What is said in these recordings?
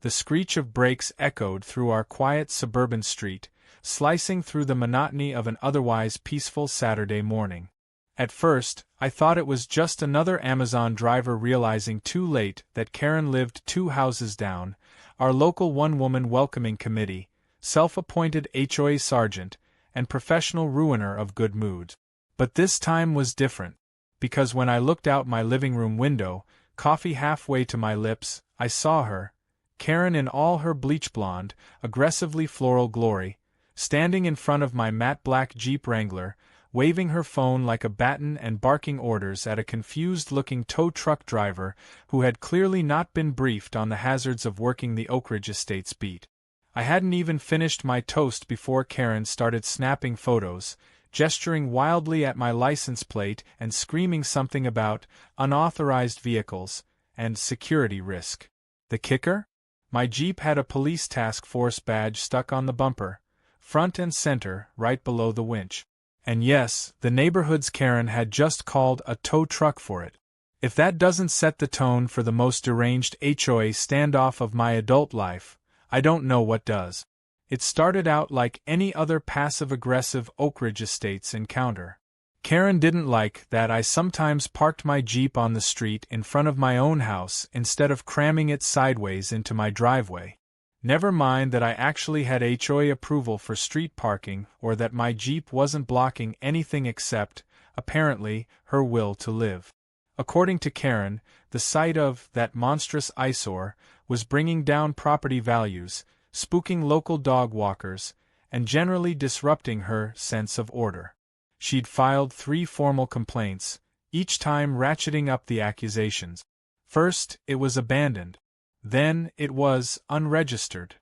The screech of brakes echoed through our quiet suburban street, slicing through the monotony of an otherwise peaceful Saturday morning. At first, I thought it was just another Amazon driver realizing too late that Karen lived 2 houses down, our local one-woman welcoming committee, self-appointed HOA sergeant, and professional ruiner of good moods. But this time was different, because when I looked out my living room window, coffee halfway to my lips, I saw her, Karen in all her bleach blonde, aggressively floral glory, standing in front of my matte black Jeep Wrangler, waving her phone like a baton and barking orders at a confused-looking tow truck driver who had clearly not been briefed on the hazards of working the Oak Ridge Estates beat. I hadn't even finished my toast before Karen started snapping photos, gesturing wildly at my license plate and screaming something about unauthorized vehicles and security risk. The kicker? My Jeep had a police task force badge stuck on the bumper, front and center, right below the winch. And yes, the neighborhood's Karen had just called a tow truck for it. If that doesn't set the tone for the most deranged HOA standoff of my adult life, I don't know what does. It started out like any other passive-aggressive Oak Ridge Estates encounter. Karen didn't like that I sometimes parked my Jeep on the street in front of my own house instead of cramming it sideways into my driveway. Never mind that I actually had HOA approval for street parking or that my Jeep wasn't blocking anything except, apparently, her will to live. According to Karen, the sight of that monstrous eyesore was bringing down property values, spooking local dog walkers, and generally disrupting her sense of order. She'd filed 3 formal complaints, each time ratcheting up the accusations. First, it was abandoned. Then, it was unregistered.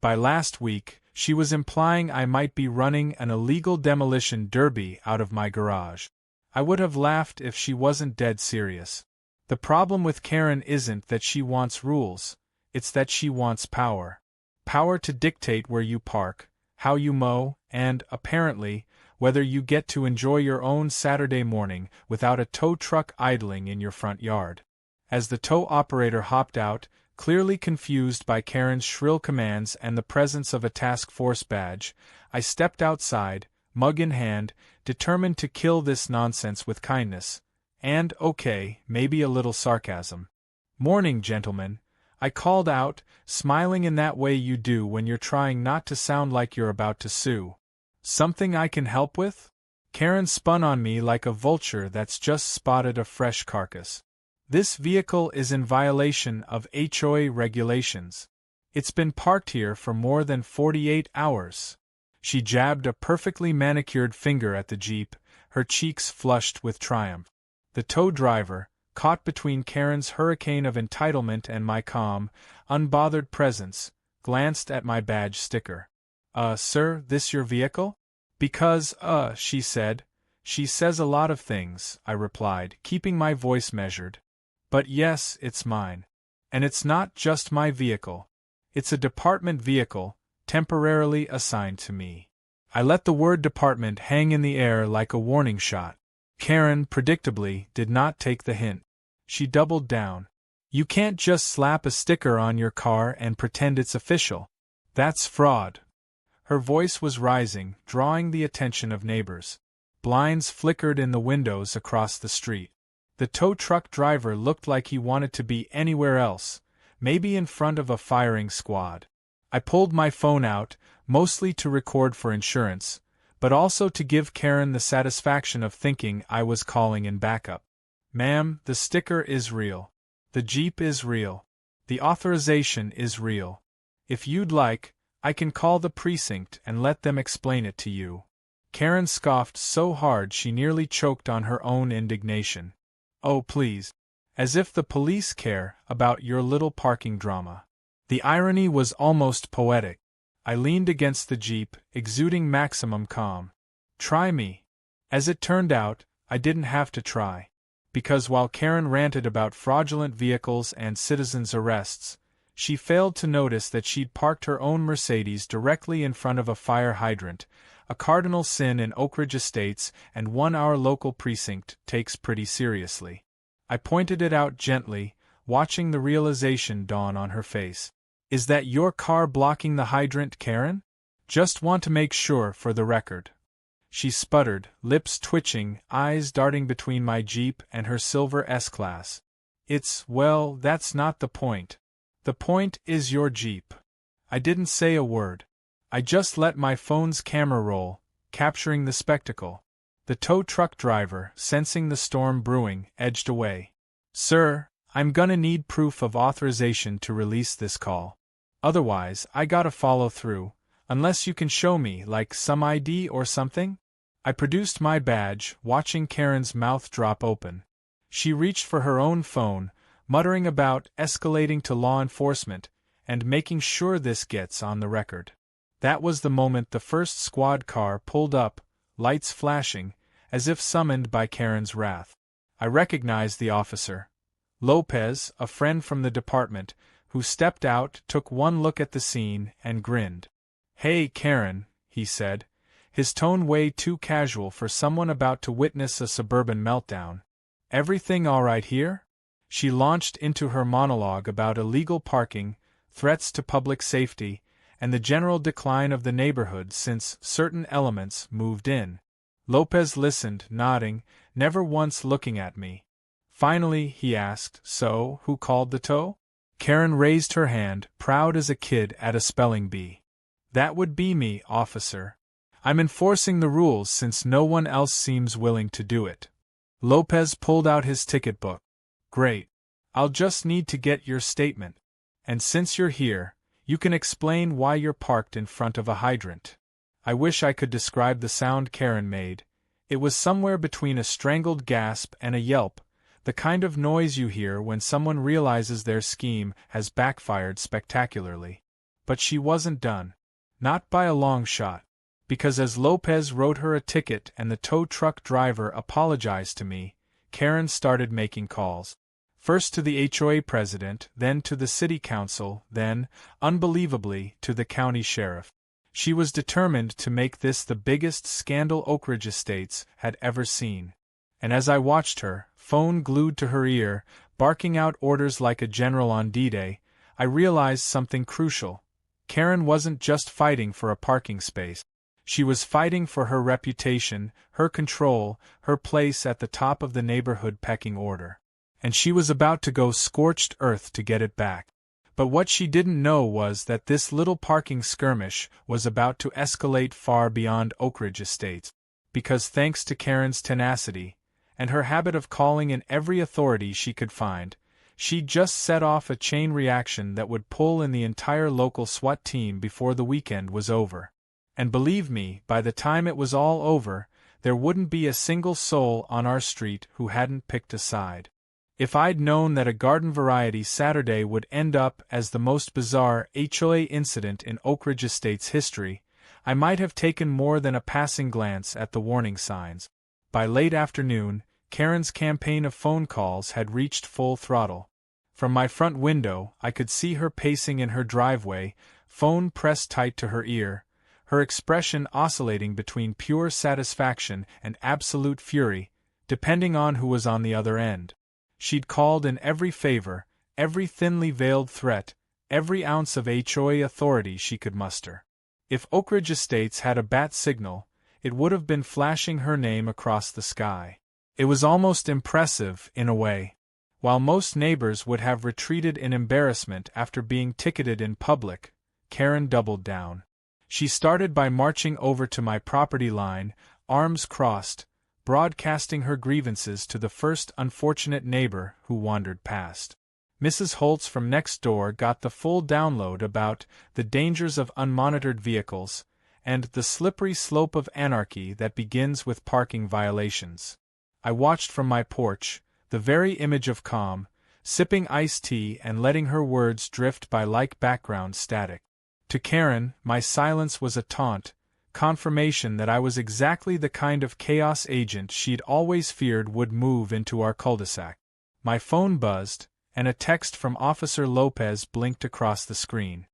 By last week, she was implying I might be running an illegal demolition derby out of my garage. I would have laughed if she wasn't dead serious. The problem with Karen isn't that she wants rules, it's that she wants power. Power to dictate where you park, how you mow, and, apparently, whether you get to enjoy your own Saturday morning without a tow truck idling in your front yard. As the tow operator hopped out, clearly confused by Karen's shrill commands and the presence of a task force badge, I stepped outside, mug in hand, determined to kill this nonsense with kindness, and, okay, maybe a little sarcasm. "Morning, gentlemen," I called out, smiling in that way you do when you're trying not to sound like you're about to sue. "Something I can help with?" Karen spun on me like a vulture that's just spotted a fresh carcass. "This vehicle is in violation of HOA regulations. It's been parked here for more than 48 hours. She jabbed a perfectly manicured finger at the Jeep, her cheeks flushed with triumph. The tow driver, caught between Karen's hurricane of entitlement and my calm, unbothered presence, glanced at my badge sticker. Sir, this your vehicle?" "Because, she said." "She says a lot of things," I replied, keeping my voice measured. "But yes, it's mine. And it's not just my vehicle. It's a department vehicle, temporarily assigned to me." I let the word department hang in the air like a warning shot. Karen, predictably, did not take the hint. She doubled down. "You can't just slap a sticker on your car and pretend it's official. That's fraud." Her voice was rising, drawing the attention of neighbors. Blinds flickered in the windows across the street. The tow truck driver looked like he wanted to be anywhere else, maybe in front of a firing squad. I pulled my phone out, mostly to record for insurance, but also to give Karen the satisfaction of thinking I was calling in backup. "Ma'am, the sticker is real. The Jeep is real. The authorization is real. If you'd like, I can call the precinct and let them explain it to you." Karen scoffed so hard she nearly choked on her own indignation. "Oh, please. As if the police care about your little parking drama." The irony was almost poetic. I leaned against the Jeep, exuding maximum calm. "Try me." As it turned out, I didn't have to try. Because while Karen ranted about fraudulent vehicles and citizens' arrests, she failed to notice that she'd parked her own Mercedes directly in front of a fire hydrant, a cardinal sin in Oak Ridge Estates and one our local precinct takes pretty seriously. I pointed it out gently, watching the realization dawn on her face. Is that your car blocking the hydrant, Karen? Just want to make sure for the record. She sputtered, lips twitching, eyes darting between my Jeep and her silver S-Class. Well, that's not the point. The point is your Jeep. I didn't say a word. I just let my phone's camera roll, capturing the spectacle. The tow truck driver, sensing the storm brewing, edged away. Sir, I'm gonna need proof of authorization to release this call. Otherwise, I gotta follow through, unless you can show me, like, some ID or something? I produced my badge, watching Karen's mouth drop open. She reached for her own phone, muttering about escalating to law enforcement, and making sure this gets on the record. That was the moment the first squad car pulled up, lights flashing, as if summoned by Karen's wrath. I recognized the officer. Lopez, a friend from the department, who stepped out, took one look at the scene, and grinned. Hey, Karen, he said, his tone way too casual for someone about to witness a suburban meltdown. Everything all right here? She launched into her monologue about illegal parking, threats to public safety, and the general decline of the neighborhood since certain elements moved in. Lopez listened, nodding, never once looking at me. Finally, he asked, So, who called the tow? Karen raised her hand, proud as a kid at a spelling bee. That would be me, officer. I'm enforcing the rules since no one else seems willing to do it. Lopez pulled out his ticket book. Great. I'll just need to get your statement. And since you're here, you can explain why you're parked in front of a hydrant. I wish I could describe the sound Karen made. It was somewhere between a strangled gasp and a yelp, the kind of noise you hear when someone realizes their scheme has backfired spectacularly. But she wasn't done. Not by a long shot. Because as Lopez wrote her a ticket and the tow truck driver apologized to me, Karen started making calls. First to the HOA president, then to the city council, then, unbelievably, to the county sheriff. She was determined to make this the biggest scandal Oak Ridge Estates had ever seen. And as I watched her, phone glued to her ear, barking out orders like a general on D-Day, I realized something crucial. Karen wasn't just fighting for a parking space. She was fighting for her reputation, her control, her place at the top of the neighborhood pecking order. And she was about to go scorched earth to get it back. But what she didn't know was that this little parking skirmish was about to escalate far beyond Oak Ridge Estates. Because thanks to Karen's tenacity, and her habit of calling in every authority she could find, she'd just set off a chain reaction that would pull in the entire local SWAT team before the weekend was over. And believe me, by the time it was all over, there wouldn't be a single soul on our street who hadn't picked a side. If I'd known that a garden variety Saturday would end up as the most bizarre HOA incident in Oak Ridge Estates history, I might have taken more than a passing glance at the warning signs. By late afternoon, Karen's campaign of phone calls had reached full throttle. From my front window, I could see her pacing in her driveway, phone pressed tight to her ear, her expression oscillating between pure satisfaction and absolute fury, depending on who was on the other end. She'd called in every favor, every thinly veiled threat, every ounce of HOA authority she could muster. If Oak Ridge Estates had a bat signal, it would have been flashing her name across the sky. It was almost impressive, in a way. While most neighbors would have retreated in embarrassment after being ticketed in public, Karen doubled down. She started by marching over to my property line, arms crossed, broadcasting her grievances to the first unfortunate neighbor who wandered past. Mrs. Holtz from next door got the full download about the dangers of unmonitored vehicles and the slippery slope of anarchy that begins with parking violations. I watched from my porch, the very image of calm, sipping iced tea and letting her words drift by like background static. To Karen, my silence was a taunt, confirmation that I was exactly the kind of chaos agent she'd always feared would move into our cul-de-sac. My phone buzzed, and a text from Officer Lopez blinked across the screen.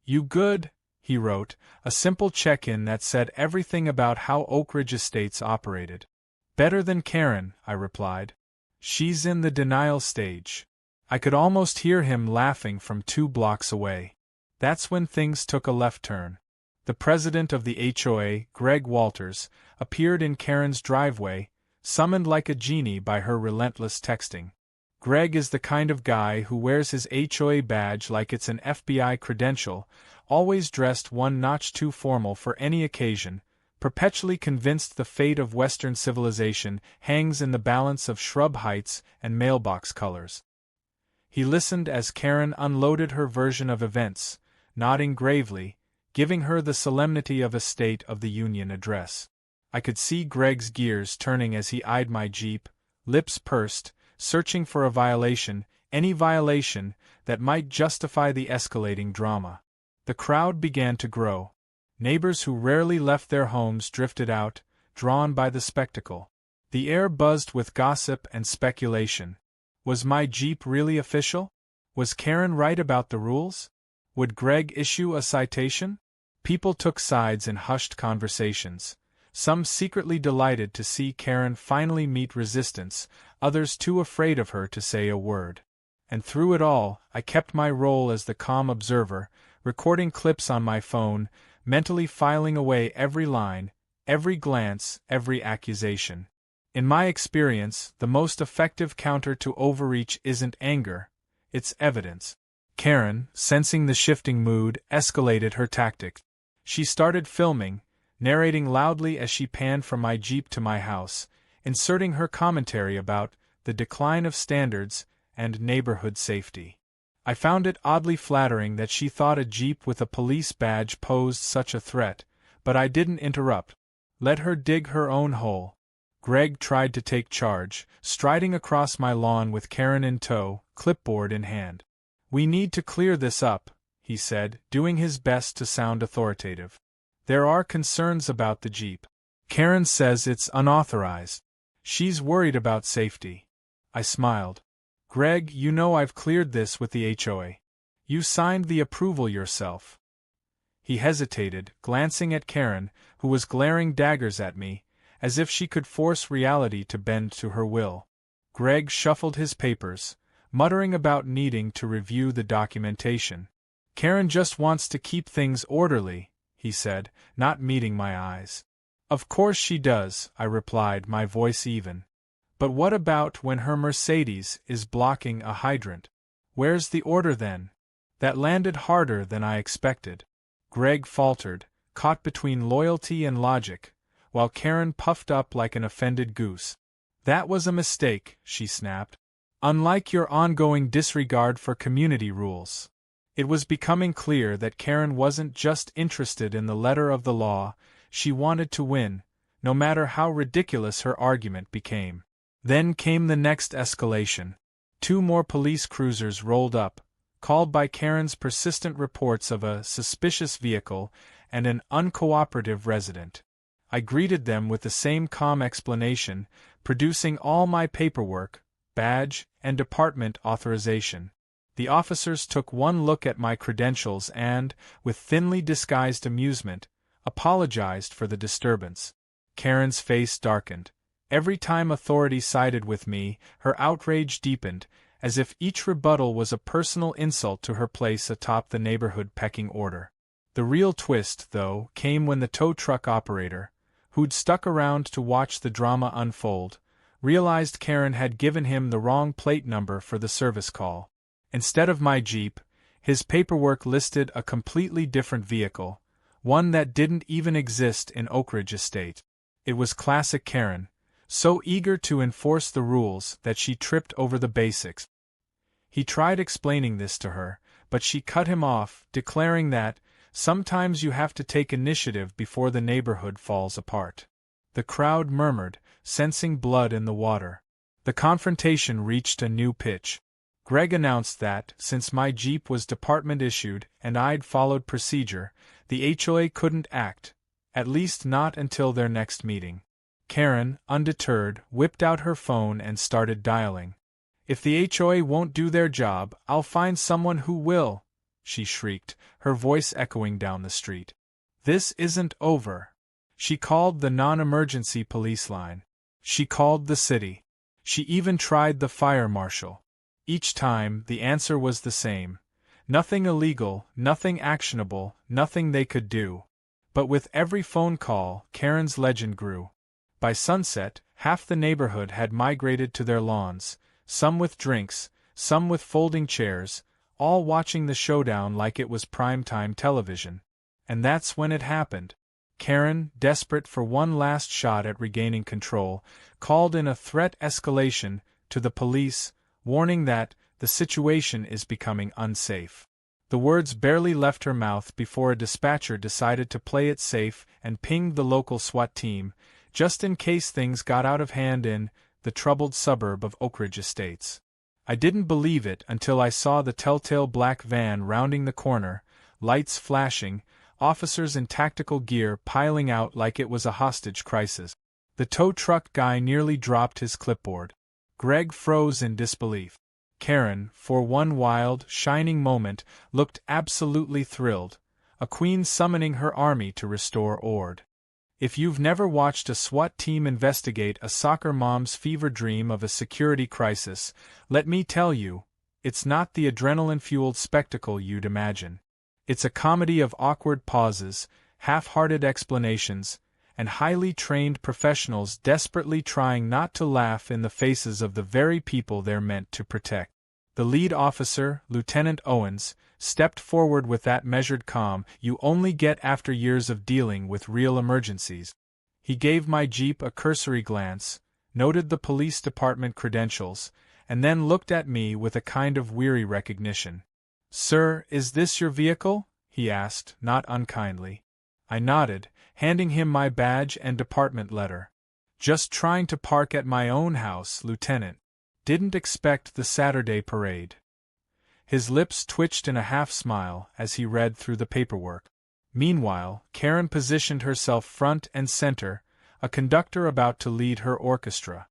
"You good?" he wrote, a simple check-in that said everything about how Oak Ridge Estates operated. "Better than Karen," I replied. "She's in the denial stage." I could almost hear him laughing from 2 blocks away. That's when things took a left turn. The president of the HOA, Greg Walters, appeared in Karen's driveway, summoned like a genie by her relentless texting. Greg is the kind of guy who wears his HOA badge like it's an FBI credential, always dressed one notch too formal for any occasion, perpetually convinced the fate of Western civilization hangs in the balance of shrub heights and mailbox colors. He listened as Karen unloaded her version of events, nodding gravely, giving her the solemnity of a State of the Union address. I could see Greg's gears turning as he eyed my Jeep, lips pursed, searching for a violation, any violation that might justify the escalating drama. The crowd began to grow. Neighbors who rarely left their homes drifted out, drawn by the spectacle. The air buzzed with gossip and speculation. Was my Jeep really official? Was Karen right about the rules? Would Greg issue a citation? People took sides in hushed conversations. Some secretly delighted to see Karen finally meet resistance, others too afraid of her to say a word. And through it all, I kept my role as the calm observer, recording clips on my phone, mentally filing away every line, every glance, every accusation. In my experience, the most effective counter to overreach isn't anger, it's evidence. Karen, sensing the shifting mood, escalated her tactics. She started filming, narrating loudly as she panned from my Jeep to my house, inserting her commentary about the decline of standards and neighborhood safety. I found it oddly flattering that she thought a Jeep with a police badge posed such a threat, but I didn't interrupt. Let her dig her own hole. Greg tried to take charge, striding across my lawn with Karen in tow, clipboard in hand. "We need to clear this up," he said, doing his best to sound authoritative. "There are concerns about the Jeep. Karen says it's unauthorized. She's worried about safety." I smiled. "Greg, you know I've cleared this with the HOA. You signed the approval yourself." He hesitated, glancing at Karen, who was glaring daggers at me, as if she could force reality to bend to her will. Greg shuffled his papers, muttering about needing to review the documentation. "Karen just wants to keep things orderly," he said, not meeting my eyes. "Of course she does," I replied, my voice even. "But what about when her Mercedes is blocking a hydrant? Where's the order then?" That landed harder than I expected. Greg faltered, caught between loyalty and logic, while Karen puffed up like an offended goose. "That was a mistake," she snapped. "Unlike your ongoing disregard for community rules." It was becoming clear that Karen wasn't just interested in the letter of the law, she wanted to win, no matter how ridiculous her argument became. Then came the next escalation. 2 more police cruisers rolled up, called by Karen's persistent reports of a suspicious vehicle and an uncooperative resident. I greeted them with the same calm explanation, producing all my paperwork, badge, and department authorization. The officers took one look at my credentials and, with thinly disguised amusement, apologized for the disturbance. Karen's face darkened. Every time authority sided with me, her outrage deepened, as if each rebuttal was a personal insult to her place atop the neighborhood pecking order. The real twist, though, came when the tow truck operator, who'd stuck around to watch the drama unfold, realized Karen had given him the wrong plate number for the service call. Instead of my Jeep, his paperwork listed a completely different vehicle, one that didn't even exist in Oak Ridge Estate. It was classic Karen, so eager to enforce the rules that she tripped over the basics. He tried explaining this to her, but she cut him off, declaring that, sometimes you have to take initiative before the neighborhood falls apart. The crowd murmured, sensing blood in the water. The confrontation reached a new pitch. Greg announced that, since my Jeep was department-issued and I'd followed procedure, the HOA couldn't act, at least not until their next meeting. Karen, undeterred, whipped out her phone and started dialing. "If the HOA won't do their job, I'll find someone who will," she shrieked, her voice echoing down the street. "This isn't over." She called the non-emergency police line. She called the city. She even tried the fire marshal. Each time, the answer was the same. Nothing illegal, nothing actionable, nothing they could do. But with every phone call, Karen's legend grew. By sunset, half the neighborhood had migrated to their lawns, some with drinks, some with folding chairs, all watching the showdown like it was primetime television. And that's when it happened. Karen, desperate for one last shot at regaining control, called in a threat escalation to the police, warning that the situation is becoming unsafe. The words barely left her mouth before a dispatcher decided to play it safe and pinged the local SWAT team, just in case things got out of hand in the troubled suburb of Oak Ridge Estates. I didn't believe it until I saw the telltale black van rounding the corner, lights flashing, officers in tactical gear piling out like it was a hostage crisis. The tow truck guy nearly dropped his clipboard. Greg froze in disbelief. Karen, for one wild, shining moment, looked absolutely thrilled, a queen summoning her army to restore order. If you've never watched a SWAT team investigate a soccer mom's fever dream of a security crisis, let me tell you, it's not the adrenaline-fueled spectacle you'd imagine. It's a comedy of awkward pauses, half-hearted explanations, and highly trained professionals desperately trying not to laugh in the faces of the very people they're meant to protect. The lead officer, Lieutenant Owens, stepped forward with that measured calm you only get after years of dealing with real emergencies. He gave my Jeep a cursory glance, noted the police department credentials, and then looked at me with a kind of weary recognition. "Sir, is this your vehicle?" he asked, not unkindly. I nodded, handing him my badge and department letter. "Just trying to park at my own house, Lieutenant. Didn't expect the Saturday parade." His lips twitched in a half-smile as he read through the paperwork. Meanwhile, Karen positioned herself front and center, a conductor about to lead her orchestra.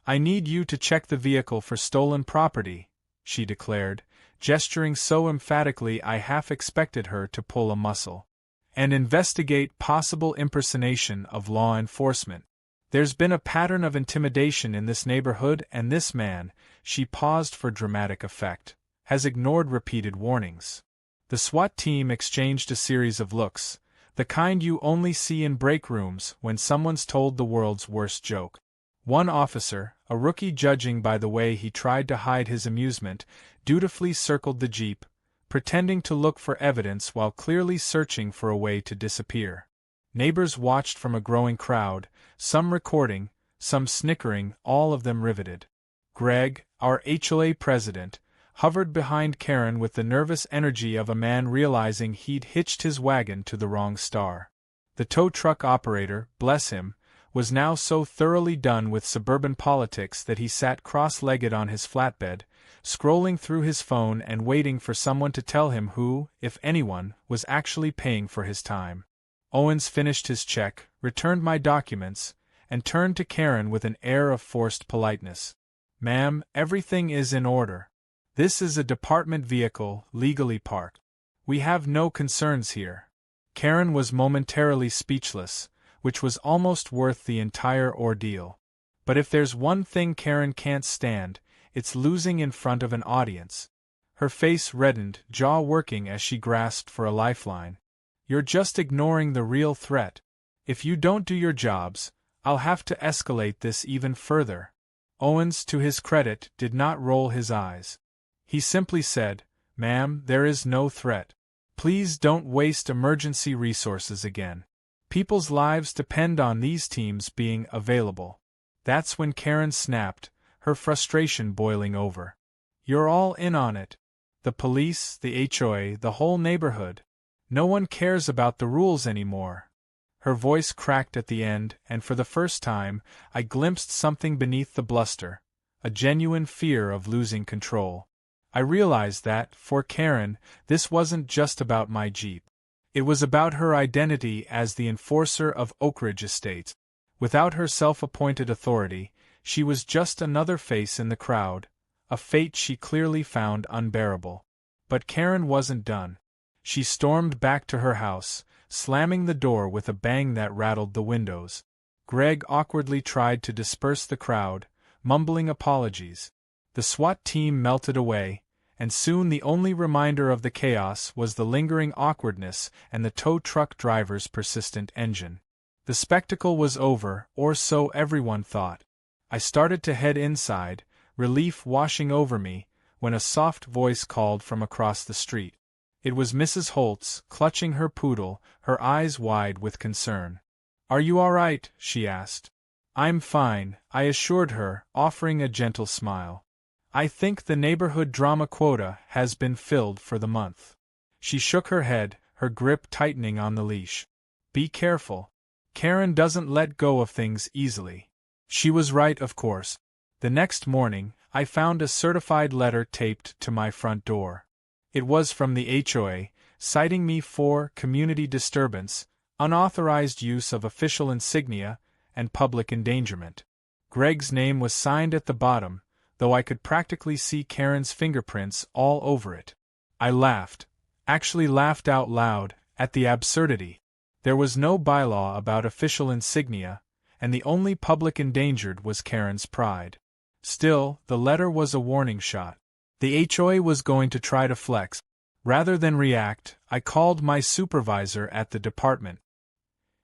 "I need you to check the vehicle for stolen property," she declared, gesturing so emphatically I half expected her to pull a muscle. "And investigate possible impersonation of law enforcement. There's been a pattern of intimidation in this neighborhood, and this man," she paused for dramatic effect, "has ignored repeated warnings." The SWAT team exchanged a series of looks, the kind you only see in break rooms when someone's told the world's worst joke. One officer, a rookie judging by the way he tried to hide his amusement, dutifully circled the Jeep, pretending to look for evidence while clearly searching for a way to disappear. Neighbors watched from a growing crowd, some recording, some snickering, all of them riveted. Greg, our HOA president, hovered behind Karen with the nervous energy of a man realizing he'd hitched his wagon to the wrong star. The tow truck operator, bless him, was now so thoroughly done with suburban politics that he sat cross-legged on his flatbed, scrolling through his phone and waiting for someone to tell him who, if anyone, was actually paying for his time. Owens finished his check, returned my documents, and turned to Karen with an air of forced politeness. "Ma'am, everything is in order. This is a department vehicle, legally parked. We have no concerns here." Karen was momentarily speechless, which was almost worth the entire ordeal. But if there's one thing Karen can't stand, it's losing in front of an audience. Her face reddened, jaw working as she grasped for a lifeline. "You're just ignoring the real threat. If you don't do your jobs, I'll have to escalate this even further." Owens, to his credit, did not roll his eyes. He simply said, "Ma'am, there is no threat. Please don't waste emergency resources again. People's lives depend on these teams being available." That's when Karen snapped, her frustration boiling over. "You're all in on it. The police, the HOA, the whole neighborhood. No one cares about the rules anymore." Her voice cracked at the end, and for the first time, I glimpsed something beneath the bluster, a genuine fear of losing control. I realized that, for Karen, this wasn't just about my Jeep. It was about her identity as the enforcer of Oak Ridge Estates. Without her self-appointed authority, she was just another face in the crowd, a fate she clearly found unbearable. But Karen wasn't done. She stormed back to her house, slamming the door with a bang that rattled the windows. Greg awkwardly tried to disperse the crowd, mumbling apologies. The SWAT team melted away, and soon the only reminder of the chaos was the lingering awkwardness and the tow truck driver's persistent engine. The spectacle was over, or so everyone thought. I started to head inside, relief washing over me, when a soft voice called from across the street. It was Mrs. Holtz, clutching her poodle, her eyes wide with concern. "Are you all right?" she asked. "I'm fine," I assured her, offering a gentle smile. "I think the neighborhood drama quota has been filled for the month." She shook her head, her grip tightening on the leash. "Be careful. Karen doesn't let go of things easily." She was right, of course. The next morning, I found a certified letter taped to my front door. It was from the HOA, citing me for community disturbance, unauthorized use of official insignia, and public endangerment. Greg's name was signed at the bottom, though I could practically see Karen's fingerprints all over it. I laughed, actually laughed out loud, at the absurdity. There was no bylaw about official insignia, and the only public endangered was Karen's pride. Still, the letter was a warning shot. The HOA was going to try to flex. Rather than react, I called my supervisor at the department.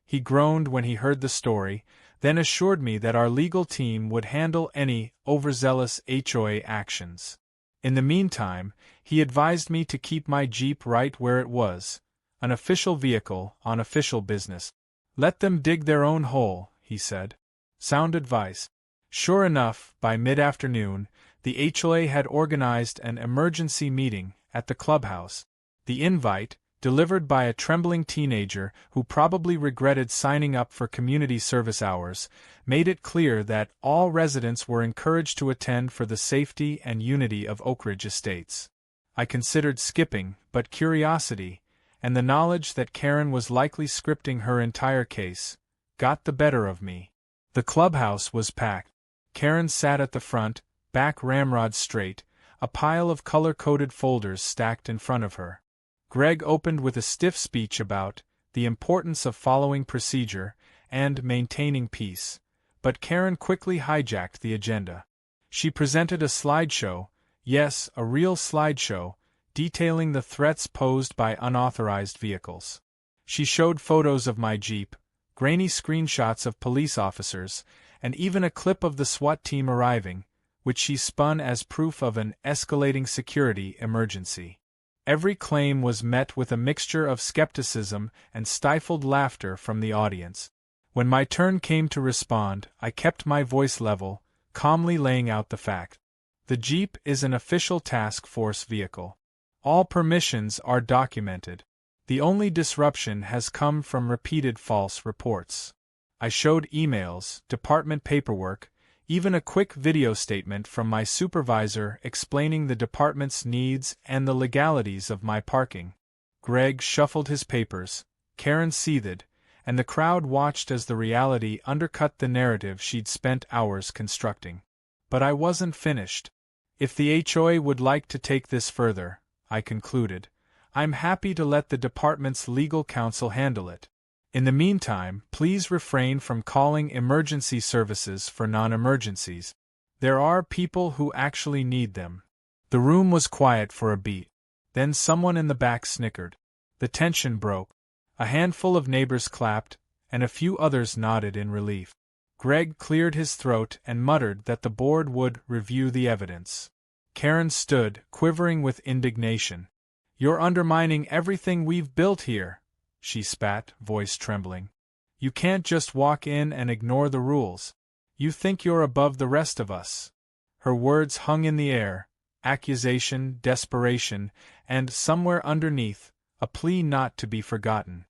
He groaned when he heard the story, then assured me that our legal team would handle any overzealous HOA actions. In the meantime, he advised me to keep my Jeep right where it was, an official vehicle on official business. "Let them dig their own hole," he said. Sound advice. Sure enough, by mid-afternoon, the HOA had organized an emergency meeting at the clubhouse. The invite, delivered by a trembling teenager who probably regretted signing up for community service hours, made it clear that all residents were encouraged to attend for the safety and unity of Oak Ridge Estates. I considered skipping, but curiosity, and the knowledge that Karen was likely scripting her entire case, got the better of me. The clubhouse was packed. Karen sat at the front, back ramrod straight, a pile of color-coded folders stacked in front of her. Greg opened with a stiff speech about the importance of following procedure and maintaining peace, but Karen quickly hijacked the agenda. She presented a slideshow, yes, a real slideshow, detailing the threats posed by unauthorized vehicles. She showed photos of my Jeep, grainy screenshots of police officers, and even a clip of the SWAT team arriving, which she spun as proof of an escalating security emergency. Every claim was met with a mixture of skepticism and stifled laughter from the audience. When my turn came to respond, I kept my voice level, calmly laying out the fact. The Jeep is an official task force vehicle. All permissions are documented. The only disruption has come from repeated false reports. I showed emails, department paperwork, even a quick video statement from my supervisor explaining the department's needs and the legalities of my parking. Greg shuffled his papers, Karen seethed, and the crowd watched as the reality undercut the narrative she'd spent hours constructing. But I wasn't finished. If the HOA would like to take this further, I concluded, I'm happy to let the department's legal counsel handle it. In the meantime, please refrain from calling emergency services for non-emergencies. There are people who actually need them. The room was quiet for a beat. Then someone in the back snickered. The tension broke. A handful of neighbors clapped, and a few others nodded in relief. Greg cleared his throat and muttered that the board would review the evidence. Karen stood, quivering with indignation. "You're undermining everything we've built here," she spat, voice trembling. "You can't just walk in and ignore the rules. You think you're above the rest of us." Her words hung in the air, accusation, desperation, and, somewhere underneath, a plea not to be forgotten.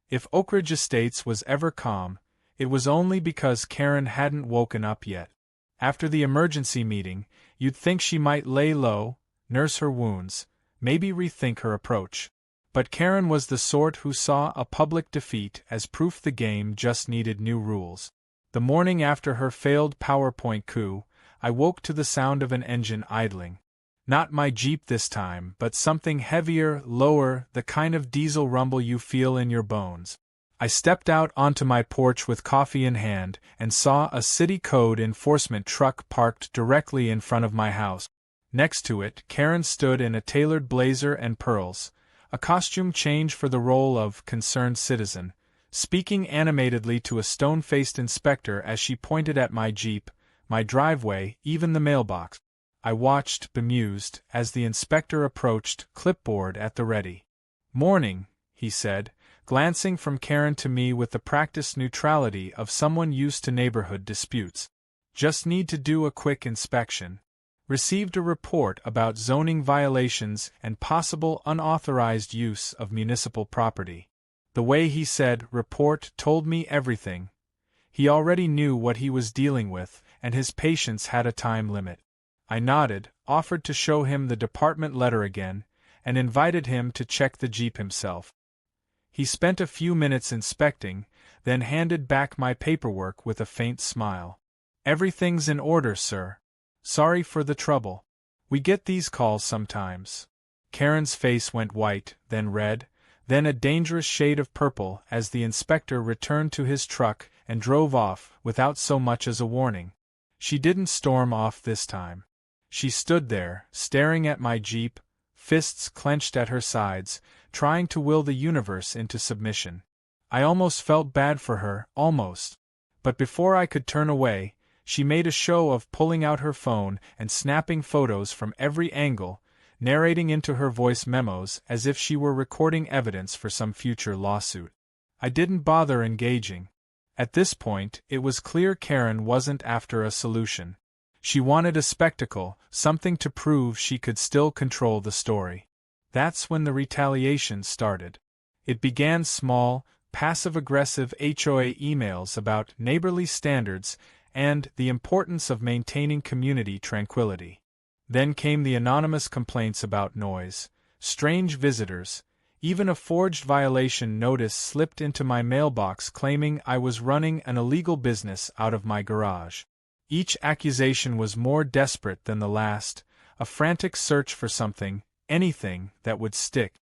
If Oak Ridge Estates was ever calm, it was only because Karen hadn't woken up yet. After the emergency meeting, you'd think she might lay low, nurse her wounds, maybe rethink her approach. But Karen was the sort who saw a public defeat as proof the game just needed new rules. The morning after her failed PowerPoint coup, I woke to the sound of an engine idling. Not my Jeep this time, but something heavier, lower, the kind of diesel rumble you feel in your bones. I stepped out onto my porch with coffee in hand and saw a city code enforcement truck parked directly in front of my house. Next to it, Karen stood in a tailored blazer and pearls, a costume change for the role of concerned citizen, speaking animatedly to a stone-faced inspector as she pointed at my Jeep, my driveway, even the mailbox. I watched, bemused, as the inspector approached, clipboard at the ready. "Morning," he said, glancing from Karen to me with the practiced neutrality of someone used to neighborhood disputes. "Just need to do a quick inspection. Received a report about zoning violations and possible unauthorized use of municipal property." The way he said "report" told me everything. He already knew what he was dealing with, and his patience had a time limit. I nodded, offered to show him the department letter again, and invited him to check the Jeep himself. He spent a few minutes inspecting, then handed back my paperwork with a faint smile. "Everything's in order, sir. Sorry for the trouble. We get these calls sometimes." Karen's face went white, then red, then a dangerous shade of purple as the inspector returned to his truck and drove off without so much as a warning. She didn't storm off this time. She stood there, staring at my Jeep, fists clenched at her sides, trying to will the universe into submission. I almost felt bad for her, almost. But before I could turn away, she made a show of pulling out her phone and snapping photos from every angle, narrating into her voice memos as if she were recording evidence for some future lawsuit. I didn't bother engaging. At this point, it was clear Karen wasn't after a solution. She wanted a spectacle, something to prove she could still control the story. That's when the retaliation started. It began small, passive-aggressive HOA emails about neighborly standards and the importance of maintaining community tranquility. Then came the anonymous complaints about noise, strange visitors, even a forged violation notice slipped into my mailbox claiming I was running an illegal business out of my garage. Each accusation was more desperate than the last, a frantic search for something, anything, that would stick.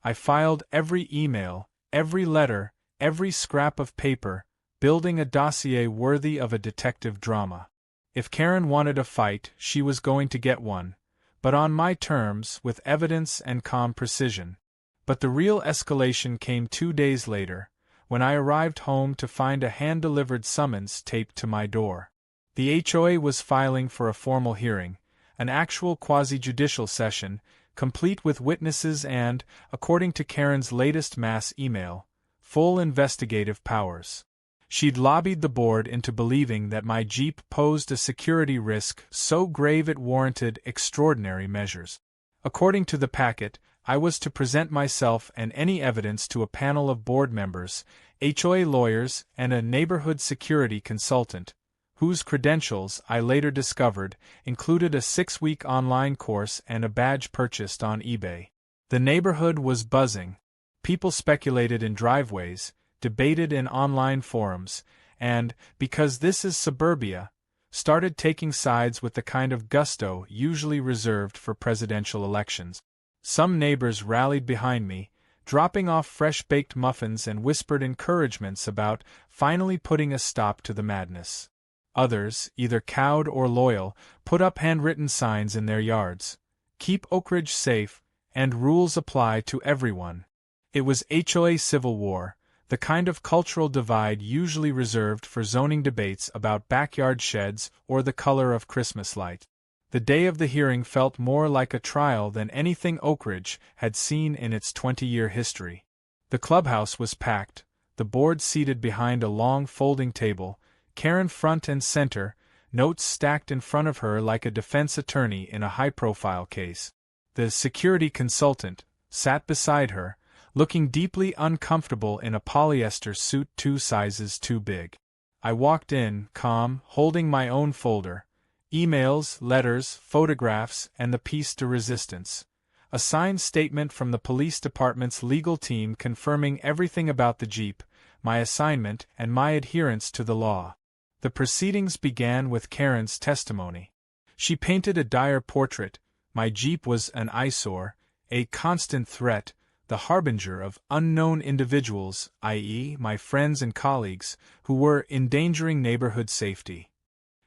I filed every email, every letter, every scrap of paper, building a dossier worthy of a detective drama. If Karen wanted a fight, she was going to get one, but on my terms, with evidence and calm precision. But the real escalation came 2 days later, when I arrived home to find a hand-delivered summons taped to my door. The HOA was filing for a formal hearing, an actual quasi-judicial session, complete with witnesses and, according to Karen's latest mass email, full investigative powers. She'd lobbied the board into believing that my Jeep posed a security risk so grave it warranted extraordinary measures. According to the packet, I was to present myself and any evidence to a panel of board members, HOA lawyers, and a neighborhood security consultant, whose credentials, I later discovered, included a 6-week online course and a badge purchased on eBay. The neighborhood was buzzing. People speculated in driveways, debated in online forums, and, because this is suburbia, started taking sides with the kind of gusto usually reserved for presidential elections. Some neighbors rallied behind me, dropping off fresh-baked muffins and whispered encouragements about finally putting a stop to the madness. Others, either cowed or loyal, put up handwritten signs in their yards. "Keep Oak Ridge safe," and "rules apply to everyone." It was HOA civil war, the kind of cultural divide usually reserved for zoning debates about backyard sheds or the color of Christmas light. The day of the hearing felt more like a trial than anything Oak Ridge had seen in its 20-year history. The clubhouse was packed, the board seated behind a long folding table, Karen front and center, notes stacked in front of her like a defense attorney in a high-profile case. The security consultant sat beside her, looking deeply uncomfortable in a polyester suit 2 sizes too big. I walked in, calm, holding my own folder, emails, letters, photographs, and the piece de resistance, a signed statement from the police department's legal team confirming everything about the Jeep, my assignment, and my adherence to the law. The proceedings began with Karen's testimony. She painted a dire portrait. My Jeep was an eyesore, a constant threat, the harbinger of unknown individuals, i.e., my friends and colleagues, who were endangering neighborhood safety.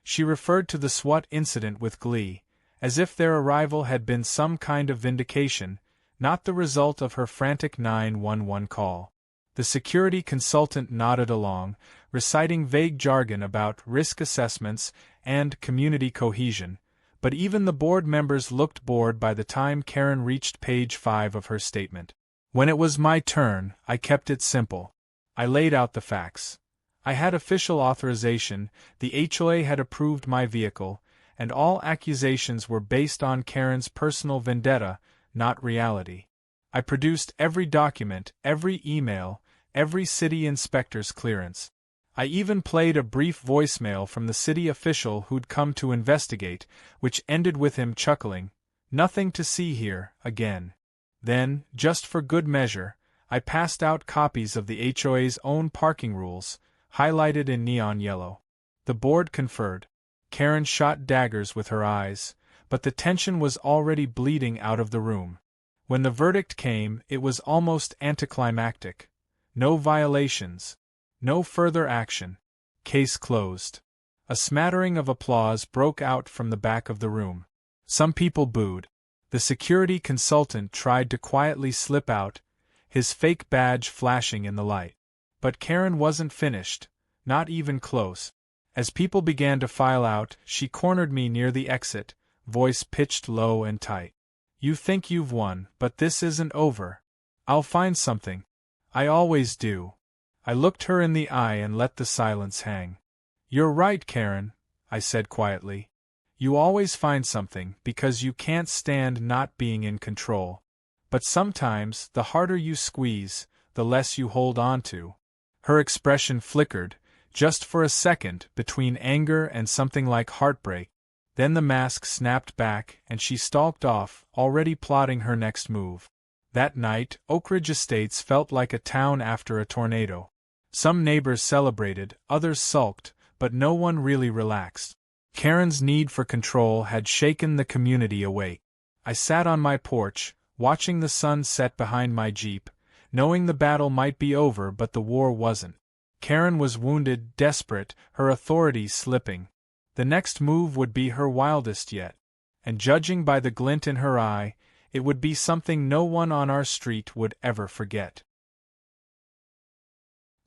She referred to the SWAT incident with glee, as if their arrival had been some kind of vindication, not the result of her frantic 911 call. The security consultant nodded along, reciting vague jargon about risk assessments and community cohesion, but even the board members looked bored by the time Karen reached page 5 of her statement. When it was my turn, I kept it simple. I laid out the facts. I had official authorization, the HOA had approved my vehicle, and all accusations were based on Karen's personal vendetta, not reality. I produced every document, every email, every city inspector's clearance. I even played a brief voicemail from the city official who'd come to investigate, which ended with him chuckling, "Nothing to see here, again." Then, just for good measure, I passed out copies of the HOA's own parking rules, highlighted in neon yellow. The board conferred. Karen shot daggers with her eyes, but the tension was already bleeding out of the room. When the verdict came, it was almost anticlimactic. No violations. No further action. Case closed. A smattering of applause broke out from the back of the room. Some people booed. The security consultant tried to quietly slip out, his fake badge flashing in the light. But Karen wasn't finished, not even close. As people began to file out, she cornered me near the exit, voice pitched low and tight. "You think you've won, but this isn't over. I'll find something. I always do." I looked her in the eye and let the silence hang. "You're right, Karen," I said quietly. "You always find something because you can't stand not being in control. But sometimes, the harder you squeeze, the less you hold on to." Her expression flickered, just for a second, between anger and something like heartbreak. Then the mask snapped back and she stalked off, already plotting her next move. That night, Oak Ridge Estates felt like a town after a tornado. Some neighbors celebrated, others sulked, but no one really relaxed. Karen's need for control had shaken the community awake. I sat on my porch, watching the sun set behind my Jeep, knowing the battle might be over but the war wasn't. Karen was wounded, desperate, her authority slipping. The next move would be her wildest yet. And judging by the glint in her eye, it would be something no one on our street would ever forget.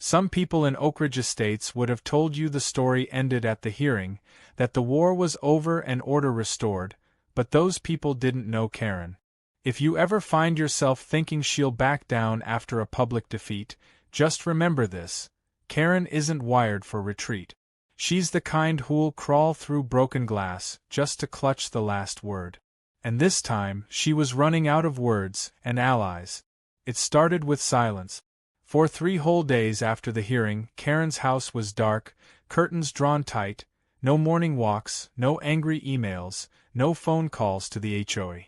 Some people in Oak Ridge Estates would have told you the story ended at the hearing, that the war was over and order restored, but those people didn't know Karen. If you ever find yourself thinking she'll back down after a public defeat, just remember this: Karen isn't wired for retreat. She's the kind who'll crawl through broken glass just to clutch the last word. And this time, she was running out of words and allies. It started with silence. For 3 whole days after the hearing, Karen's house was dark, curtains drawn tight, no morning walks, no angry emails, no phone calls to the HOA.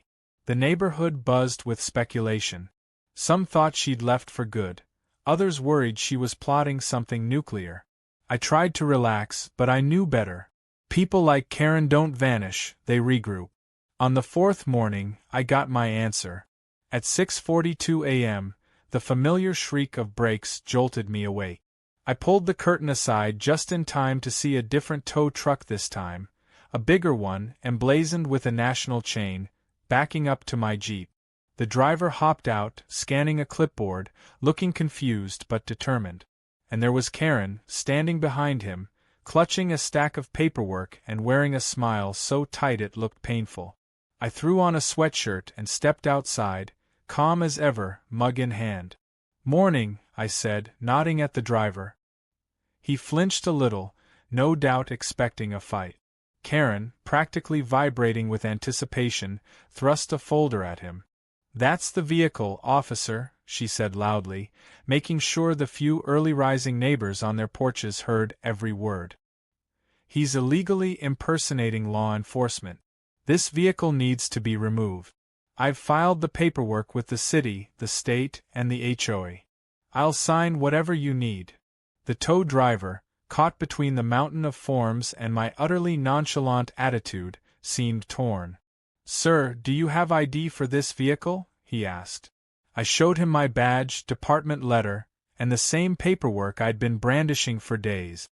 The neighborhood buzzed with speculation. Some thought she'd left for good. Others worried she was plotting something nuclear. I tried to relax, but I knew better. People like Karen don't vanish, they regroup. On the 4th morning, I got my answer. At 6:42 a.m., the familiar shriek of brakes jolted me awake. I pulled the curtain aside just in time to see a different tow truck this time, a bigger one, emblazoned with a national chain, backing up to my Jeep. The driver hopped out, scanning a clipboard, looking confused but determined. And there was Karen, standing behind him, clutching a stack of paperwork and wearing a smile so tight it looked painful. I threw on a sweatshirt and stepped outside, calm as ever, mug in hand. "Morning," I said, nodding at the driver. He flinched a little, no doubt expecting a fight. Karen, practically vibrating with anticipation, thrust a folder at him. "That's the vehicle, officer," she said loudly, making sure the few early-rising neighbors on their porches heard every word. "He's illegally impersonating law enforcement. This vehicle needs to be removed. I've filed the paperwork with the city, the state, and the HOA. I'll sign whatever you need." The tow driver, caught between the mountain of forms and my utterly nonchalant attitude, seemed torn. "Sir, do you have ID for this vehicle?" he asked. I showed him my badge, department letter, and the same paperwork I'd been brandishing for days.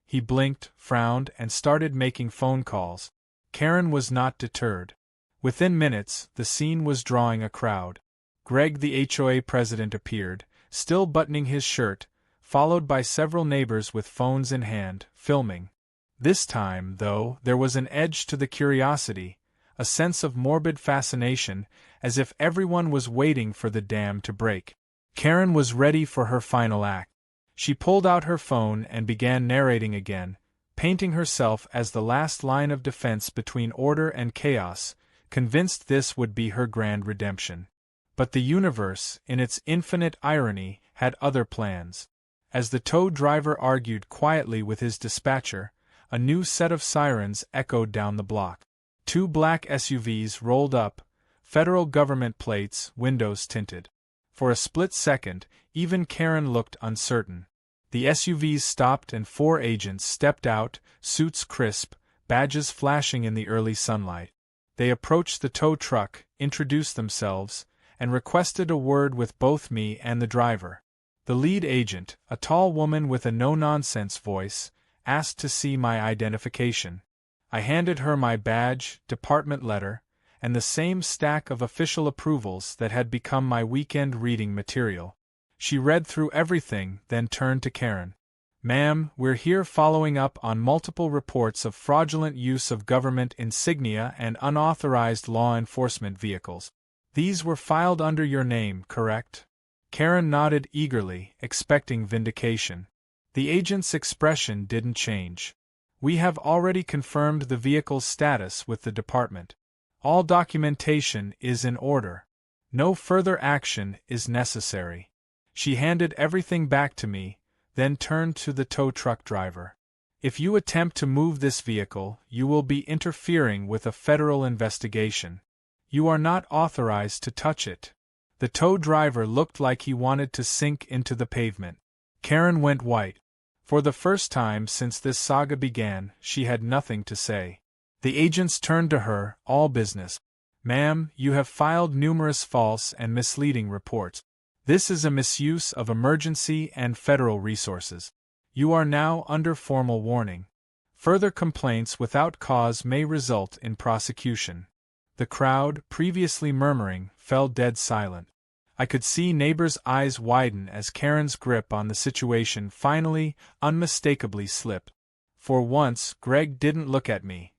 He blinked, frowned, and started making phone calls. Karen was not deterred. Within minutes, the scene was drawing a crowd. Greg, the HOA president, appeared, still buttoning his shirt, followed by several neighbors with phones in hand, filming. This time, though, there was an edge to the curiosity, a sense of morbid fascination, as if everyone was waiting for the dam to break. Karen was ready for her final act. She pulled out her phone and began narrating again, painting herself as the last line of defense between order and chaos, convinced this would be her grand redemption. But the universe, in its infinite irony, had other plans. As the tow driver argued quietly with his dispatcher, a new set of sirens echoed down the block. 2 black SUVs rolled up, federal government plates, windows tinted. For a split second, even Karen looked uncertain. The SUVs stopped and 4 agents stepped out, suits crisp, badges flashing in the early sunlight. They approached the tow truck, introduced themselves, and requested a word with both me and the driver. The lead agent, a tall woman with a no-nonsense voice, asked to see my identification. I handed her my badge, department letter, and the same stack of official approvals that had become my weekend reading material. She read through everything, then turned to Karen. "Ma'am, we're here following up on multiple reports of fraudulent use of government insignia and unauthorized law enforcement vehicles. These were filed under your name, correct?" Karen nodded eagerly, expecting vindication. The agent's expression didn't change. "We have already confirmed the vehicle's status with the department. All documentation is in order. No further action is necessary." She handed everything back to me, then turned to the tow truck driver. "If you attempt to move this vehicle, you will be interfering with a federal investigation. You are not authorized to touch it." The tow driver looked like he wanted to sink into the pavement. Karen went white. For the first time since this saga began, she had nothing to say. The agents turned to her, all business. "Ma'am, you have filed numerous false and misleading reports. This is a misuse of emergency and federal resources. You are now under formal warning. Further complaints without cause may result in prosecution." The crowd, previously murmuring, fell dead silent. I could see neighbors' eyes widen as Karen's grip on the situation finally, unmistakably slipped. For once, Greg didn't look at me.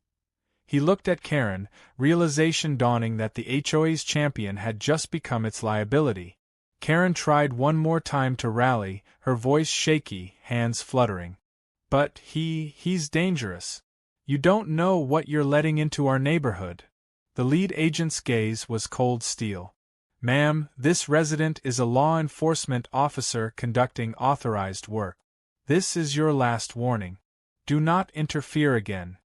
He looked at Karen, realization dawning that the HOA's champion had just become its liability. Karen tried one more time to rally, her voice shaky, hands fluttering. "But he's dangerous. You don't know what you're letting into our neighborhood." The lead agent's gaze was cold steel. "Ma'am, this resident is a law enforcement officer conducting authorized work. This is your last warning. Do not interfere again."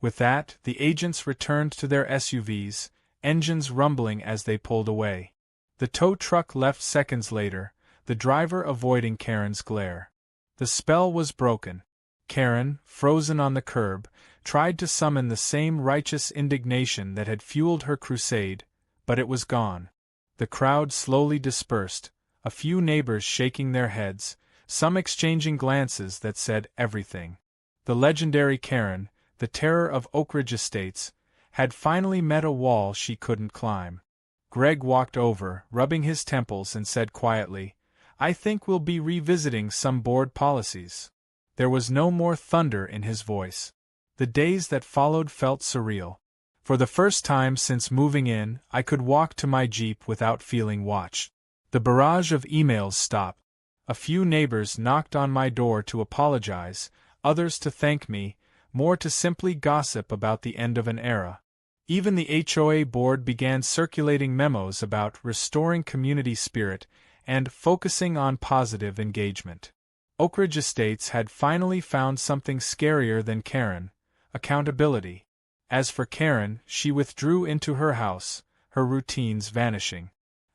With that, the agents returned to their SUVs, engines rumbling as they pulled away. The tow truck left seconds later, the driver avoiding Karen's glare. The spell was broken. Karen, frozen on the curb, tried to summon the same righteous indignation that had fueled her crusade, but it was gone. The crowd slowly dispersed, a few neighbors shaking their heads, some exchanging glances that said everything. The legendary Karen, the terror of Oak Ridge Estates, had finally met a wall she couldn't climb. Greg walked over, rubbing his temples, and said quietly, "I think we'll be revisiting some board policies." There was no more thunder in his voice. The days that followed felt surreal. For the first time since moving in, I could walk to my Jeep without feeling watched. The barrage of emails stopped. A few neighbors knocked on my door to apologize, others to thank me, more to simply gossip about the end of an era. Even the HOA board began circulating memos about restoring community spirit and focusing on positive engagement. Oak Ridge Estates had finally found something scarier than Karen: accountability. As for Karen, she withdrew into her house, her routines vanishing.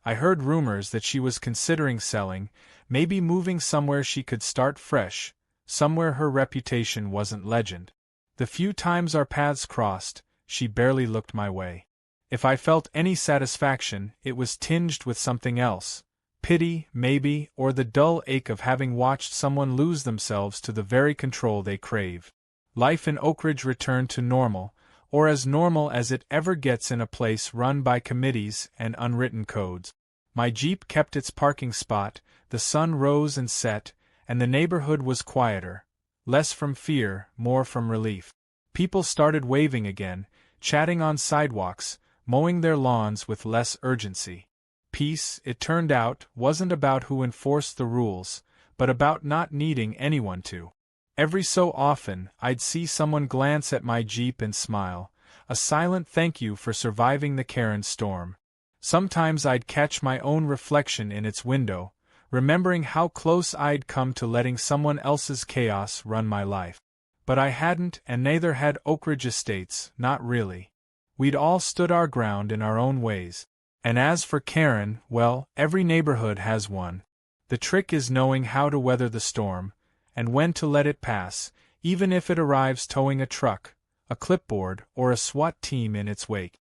I heard rumors that she was considering selling, maybe moving somewhere she could start fresh, somewhere her reputation wasn't legend. The few times our paths crossed, she barely looked my way. If I felt any satisfaction, it was tinged with something else. Pity, maybe, or the dull ache of having watched someone lose themselves to the very control they crave. Life in Oak Ridge returned to normal, or as normal as it ever gets in a place run by committees and unwritten codes. My Jeep kept its parking spot, the sun rose and set, and the neighborhood was quieter, less from fear, more from relief. People started waving again, chatting on sidewalks, mowing their lawns with less urgency. Peace, it turned out, wasn't about who enforced the rules, but about not needing anyone to. Every so often, I'd see someone glance at my Jeep and smile, a silent thank you for surviving the Karen storm. Sometimes I'd catch my own reflection in its window, remembering how close I'd come to letting someone else's chaos run my life. But I hadn't, and neither had Oak Ridge Estates, not really. We'd all stood our ground in our own ways. And as for Karen, well, every neighborhood has one. The trick is knowing how to weather the storm, and when to let it pass, even if it arrives towing a truck, a clipboard, or a SWAT team in its wake.